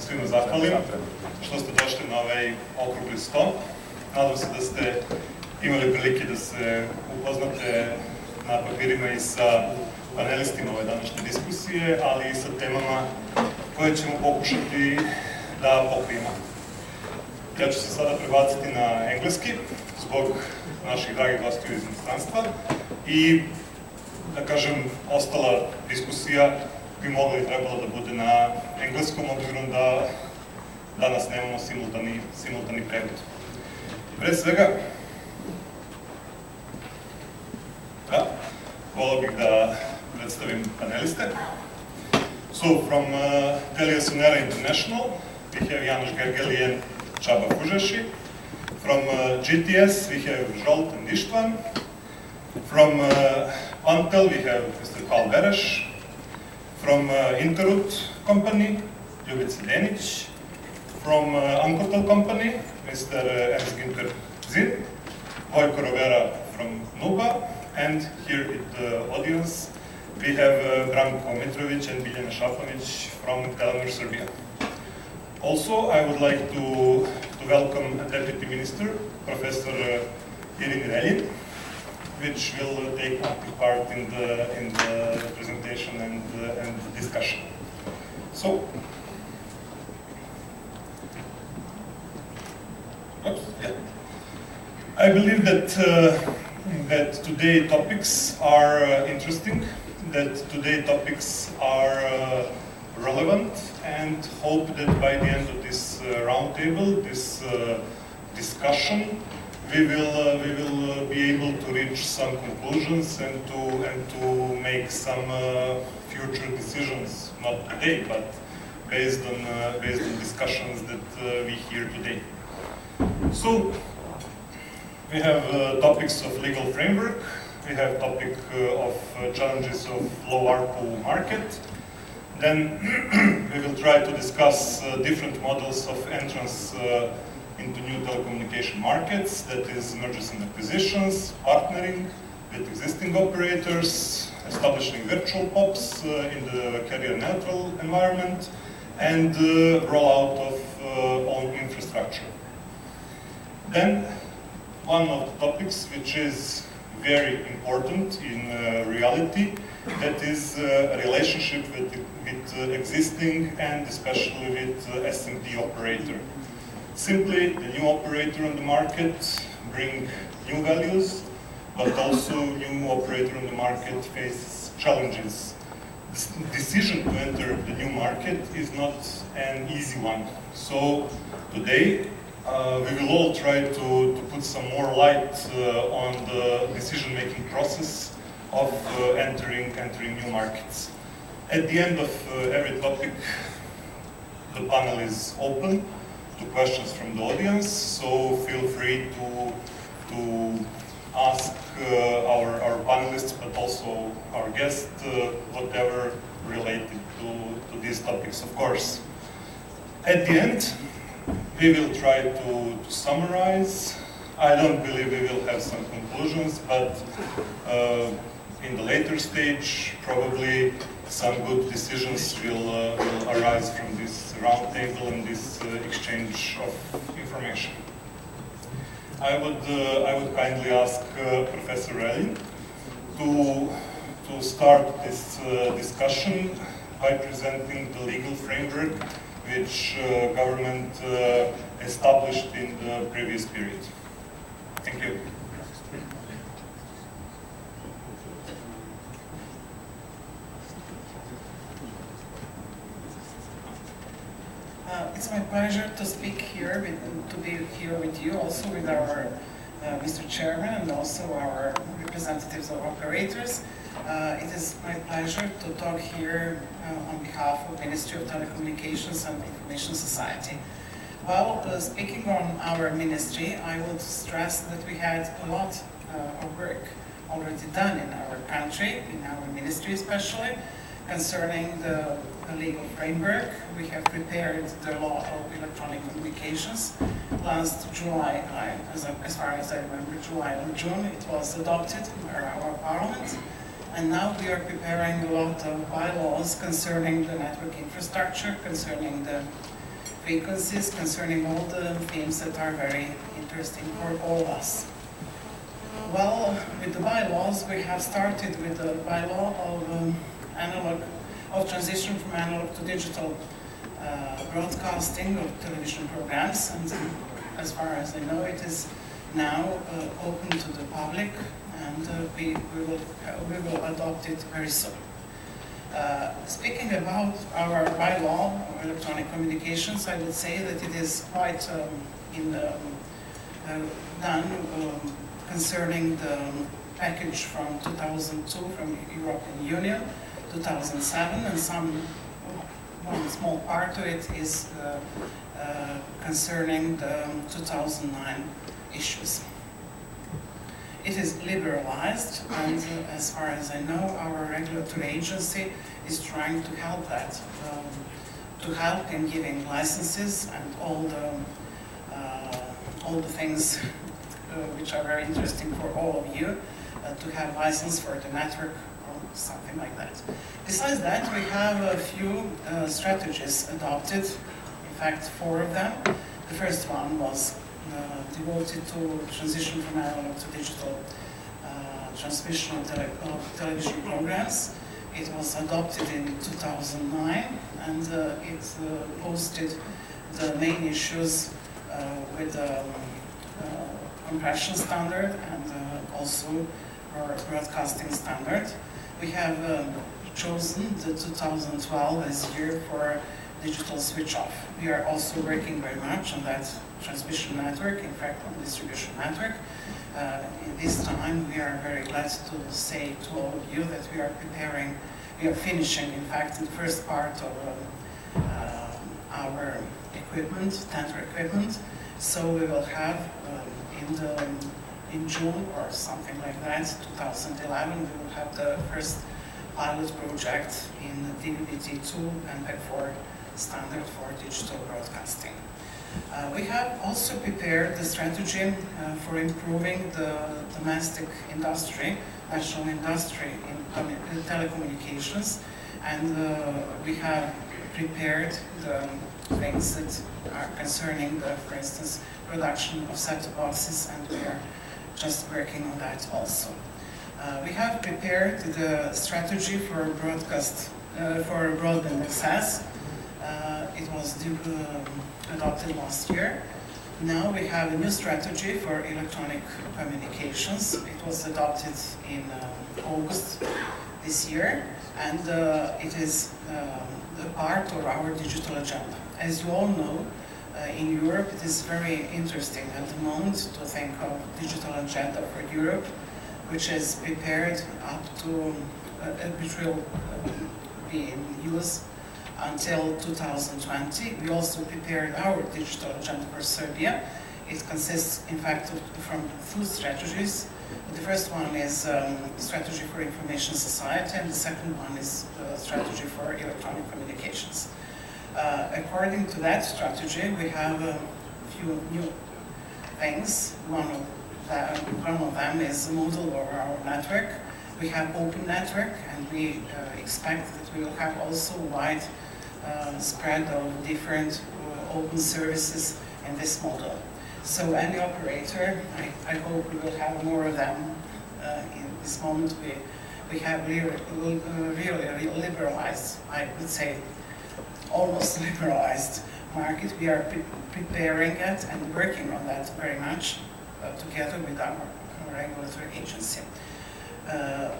svima zahvalim što ste došli na ovaj okrugli sto. Nadam se da ste imali prilike da se upoznate na papirima i sa panelistima ove današnje diskusije, ali i sa temama koje ćemo pokušati da pokrijemo. Ja ću se sada prebaciti na engleski zbog naših dragih gostiju iz inostranstva i, da kažem, ostala diskusija bi mogla i trebala da bude na engleskom, obzirom da danas nemamo simultani prevod. Pre svega, volao bih da predstavim paneliste. So, from Telefor International, we have Janusz Gergely and Csaba Fuzsesi. From GTS, we have Zsolt and István. From Antel, we have Mr. Paul Beres. From Interut company, Ljubica Denić. From Ankotel company, Mr. Ernst Günther Zin. Vojko Rovera from Nuba. And here in the audience, we have Branko Mitrović and Biljana Šapović from Telfor Serbia. Also, I would like to welcome Deputy Minister, Professor Irini Reljin, which will take active part in the presentation and the discussion. So, I believe that today's topics are interesting, that today's topics are relevant, and hope that by the end of this roundtable, this discussion, we will be able to reach some conclusions and to make some future decisions, not today, but based on discussions that we hear today. So, we have topics of legal framework, we have topic of challenges of low ARPU market. Then we will try to discuss different models of entrance into new telecommunication markets, that is mergers and acquisitions, partnering with existing operators, establishing virtual POPs in the carrier-neutral environment, and rollout of own infrastructure. Then one of the topics which is very important in reality, that is a relationship with existing and especially with SMB operator. Simply, the new operator on the market bring new values, but also new operator on the market faces challenges. This decision to enter the new market is not an easy one. So today, we will all try to put some more light on the decision-making process of entering new markets. At the end of every topic, the panel is open to questions from the audience, so feel free to ask our panelists, but also our guests, whatever related to these topics, of course. At the end, we will try to summarize. I don't believe we will have some conclusions, but in the later stage, probably some good decisions will arise from this roundtable and this exchange of information. I would kindly ask Professor Reljin to start this discussion by presenting the legal framework which government established in the previous period. Thank you. It's my pleasure to speak here, to be here with you, also with our Mr. Chairman and also our representatives of operators. It is my pleasure to talk here on behalf of Ministry of Telecommunications and Information Society. Well, speaking on our ministry, I would stress that we had a lot of work already done in our country, in our ministry especially, concerning the legal framework. We have prepared the law of electronic communications. Last July, as far as I remember, July or June, it was adopted by our parliament. And now we are preparing a lot of bylaws concerning the network infrastructure, concerning the frequencies concerning all the themes that are very interesting for all of us. Well, with the bylaws, we have started with the bylaw of transition from analog to digital broadcasting of television programs, and as far as I know, it is now open to the public, and we will adopt it very soon. Speaking about our bylaw of electronic communications, I would say that it is quite done concerning the package from 2002 from European Union, 2007, and one small part of it is concerning the 2009 issues. It is liberalized, and as far as I know, our regulatory agency is trying to help that, to help in giving licenses and all the things which are very interesting for all of you, to have license for the network or something like that. Besides that, we have a few strategies adopted, in fact 4 of them. The first one was devoted to transition from analog to digital transmission of television programs. It was adopted in 2009, and it posted the main issues with the compression standard and also our broadcasting standard. We have chosen the 2012 as year for digital switch off. We are also working very much on that transmission network, in fact on distribution network. In this time we are very glad to say to all of you that we are finishing in fact the first part of our equipment, tender equipment. So we will have in June or something like that, 2011, we will have the first pilot project in DVB-T2 and Telfor standard for digital broadcasting. We have also prepared the strategy for improving the domestic industry, national industry in telecommunications, and we have prepared the things that are concerning the, for instance, production of set-top boxes, and we are just working on that also. We have prepared the strategy for broadband access. It was adopted last year. Now we have a new strategy for electronic communications. It was adopted in August this year, and it is a part of our digital agenda. As you all know, in Europe it is very interesting at the moment to think of digital agenda for Europe, which is prepared up to, which will be in use until 2020. We also prepared our digital agenda for Serbia. It consists, in fact, from 2 strategies. The first one is strategy for information society, and the second one is strategy for electronic communications. According to that strategy, we have a few new things. One of them is the model of our network. We have open network, and we expect that we will have also wide spread of different open services in this model. So any operator, I hope we will have more of them in this moment. We have really liberalized, I would say, almost liberalized market. We are preparing it and working on that very much together with our regulatory agency.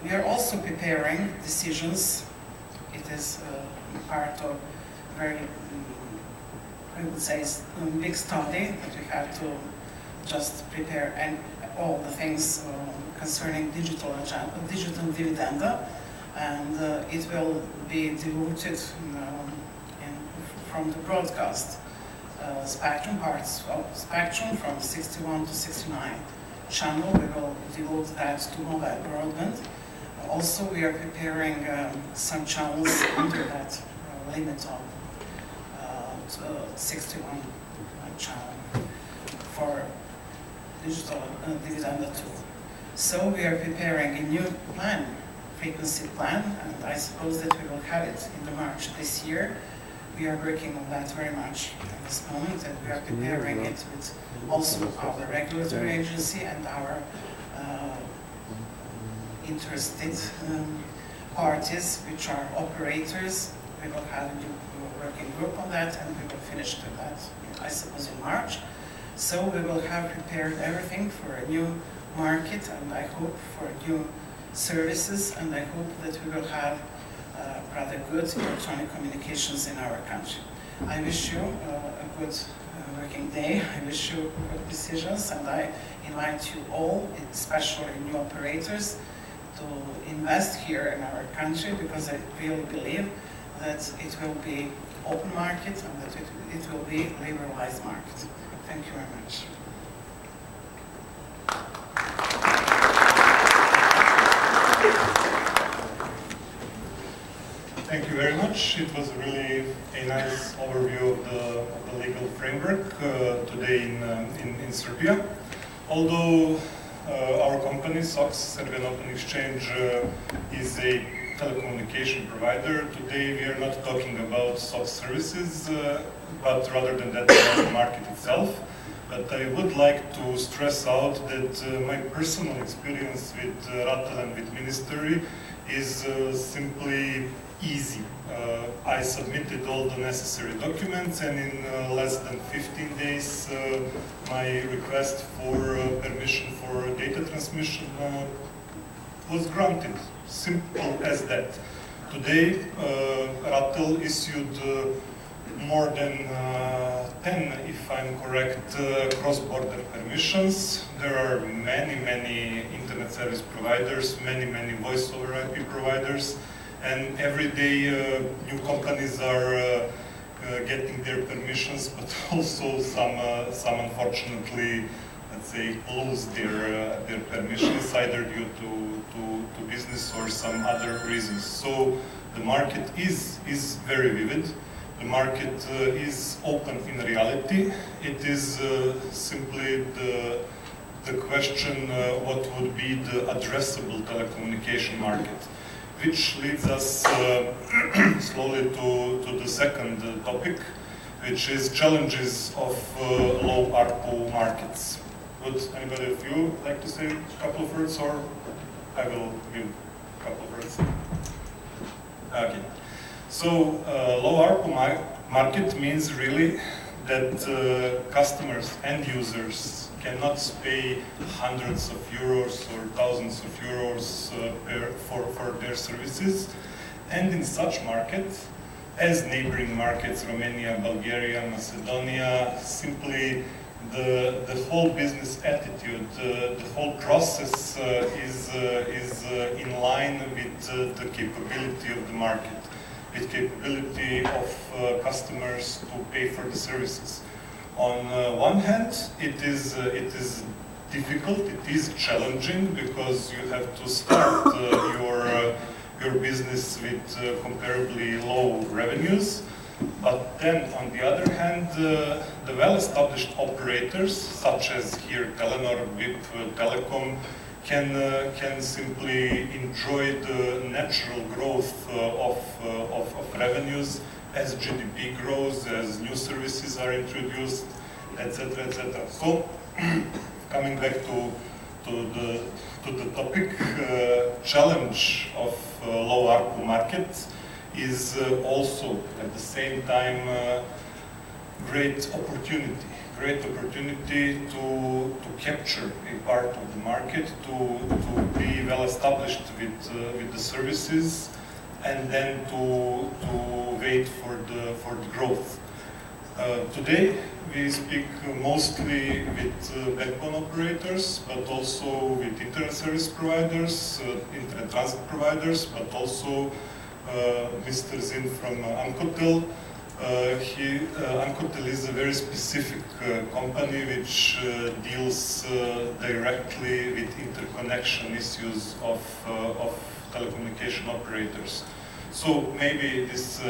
We are also preparing decisions. It is part of very, I would say, big study that we have to just prepare, and all the things concerning digital dividenda, and it will be devoted from the broadcast spectrum parts of spectrum from 61 to 69 channel. We will devote that to mobile broadband. Also, we are preparing some channels under that limit of 61 channel for digital dividenda too. So we are preparing a new plan, frequency plan, and I suppose that we will have it in the March this year, we are working on that very much at this moment, and we are preparing it with also our regulatory agency and our interested parties, which are operators. We will have a new working group on that, and we will finish that, I suppose, in March. So we will have prepared everything for a new market, and I hope for new services, and I hope that we will have rather good electronic communications in our country. I wish you a good working day. I wish you good decisions, and I invite you all, especially new operators, to invest here in our country, because I really believe that it will be open market and that it will be liberalized market. Thank you very much. Thank you very much. It was really a nice overview of the legal framework today in Serbia. Although our company, SOX, Serbian Open Exchange, is a telecommunication provider, today we are not talking about SOX services, but rather than that, about the market itself. But I would like to stress out that my personal experience with Ratel and with Ministry is simply easy. I submitted all the necessary documents, and in less than 15 days my request for permission for data transmission was granted. Simple as that. Today Ratel issued more than 10, if I'm correct, cross-border permissions. There are many internet service providers, many voice over IP providers, and every day new companies are getting their permissions, but also some unfortunately, let's say, lose their permissions, either due to business or some other reasons. So the market is very vivid. The market is open in reality. It is simply the question what would be the addressable telecommunication market, which leads us slowly to the second topic, which is challenges of low ARPU markets. Would anybody of you like to say a couple of words, or I will give a couple of words? Okay. So low ARPU market means really that customers and users cannot pay hundreds of euros or thousands of euros for their services. And in such markets, as neighboring markets, Romania, Bulgaria, Macedonia, simply the whole business attitude, the whole process is in line with the capability of the market, with capability of customers to pay for the services. On one hand, it is difficult, it is challenging, because you have to start your business with comparably low revenues. But then, on the other hand, the well-established operators, such as here Telenor, VIP, Telecom, can simply enjoy the natural growth of revenues as GDP grows, as new services are introduced, etc., etc. So, coming back to the topic, challenge of low ARPU markets is also at the same time great opportunity to capture a part of the market, to be well established with the services, and then to wait for the growth. Today we speak mostly with backbone operators, but also with internet service providers, internet transit providers, but also Mr. Zin from Amkotel. Amkotel is a very specific company which deals directly with interconnection issues of telecommunication operators. So maybe this